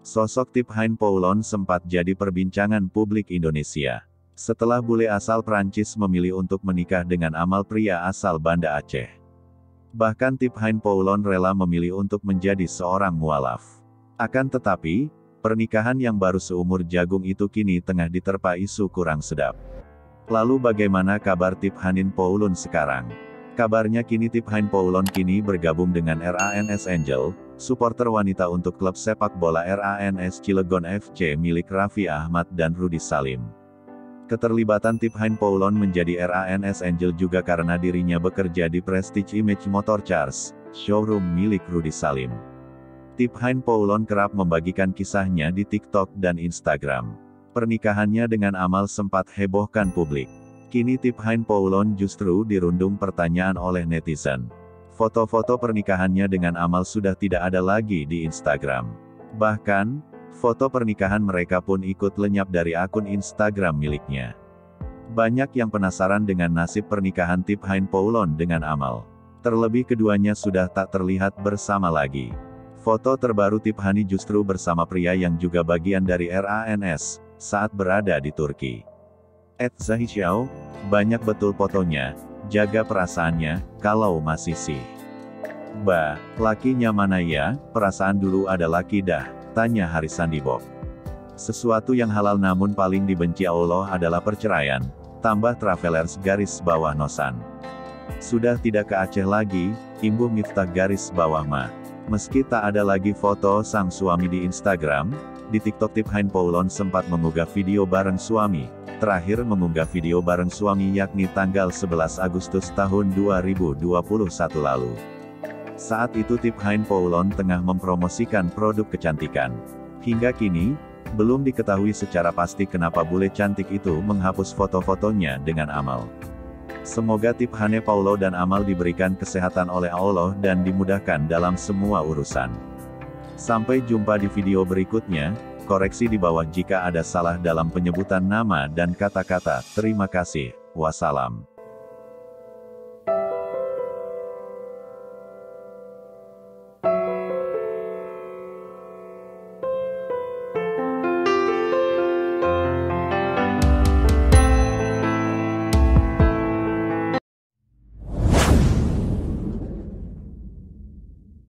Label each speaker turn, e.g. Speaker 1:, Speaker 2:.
Speaker 1: Sosok Tip Hein Poulon sempat jadi perbincangan publik Indonesia. Setelah bule asal Prancis memilih untuk menikah dengan Amal, pria asal Banda Aceh. Bahkan Tip Hein Poulon rela memilih untuk menjadi seorang mualaf. Akan tetapi, pernikahan yang baru seumur jagung itu kini tengah diterpa isu kurang sedap. Lalu bagaimana kabar Tip Hein Poulon sekarang? Kabarnya kini Tip Hein Poulon kini bergabung dengan RANS Angel, supporter wanita untuk klub sepak bola RANS Cilegon FC milik Raffi Ahmad dan Rudy Salim. Keterlibatan Tip Hein Poulon menjadi RANS Angel juga karena dirinya bekerja di Prestige Image Motor Cars, showroom milik Rudy Salim. Tip Hein Poulon kerap membagikan kisahnya di TikTok dan Instagram. Pernikahannya dengan Amal sempat hebohkan publik. Kini Tip Hein Poulon justru dirundung pertanyaan oleh netizen. Foto-foto pernikahannya dengan Amal sudah tidak ada lagi di Instagram. Bahkan, foto pernikahan mereka pun ikut lenyap dari akun Instagram miliknya. Banyak yang penasaran dengan nasib pernikahan Tip Hein Poulon dengan Amal. Terlebih keduanya sudah tak terlihat bersama lagi. Foto terbaru Tip Hein justru bersama pria yang juga bagian dari RANS, saat berada di Turki. @Zahisyao, banyak betul fotonya, jaga perasaannya, kalau masih sih. Bah, lakinya mana ya, perasaan dulu ada laki dah, tanya Haris Sandibok. Sesuatu yang halal namun paling dibenci Allah adalah perceraian, tambah Travelers garis bawah Nosan. Sudah tidak ke Aceh lagi, imbuh Miftah garis bawah Ma. Meski tak ada lagi foto sang suami di Instagram, di TikTok Tip Hein Poulon sempat mengunggah video bareng suami. Terakhir mengunggah video bareng suami yakni tanggal 11 Agustus tahun 2021 lalu. Saat itu Tip Hein Poulon tengah mempromosikan produk kecantikan. Hingga kini, belum diketahui secara pasti kenapa bule cantik itu menghapus foto-fotonya dengan Amal. Semoga Tip Hein Poulon dan Amal diberikan kesehatan oleh Allah dan dimudahkan dalam semua urusan. Sampai jumpa di video berikutnya. Koreksi di bawah jika ada salah dalam penyebutan nama dan kata-kata. Terima kasih. Wassalam.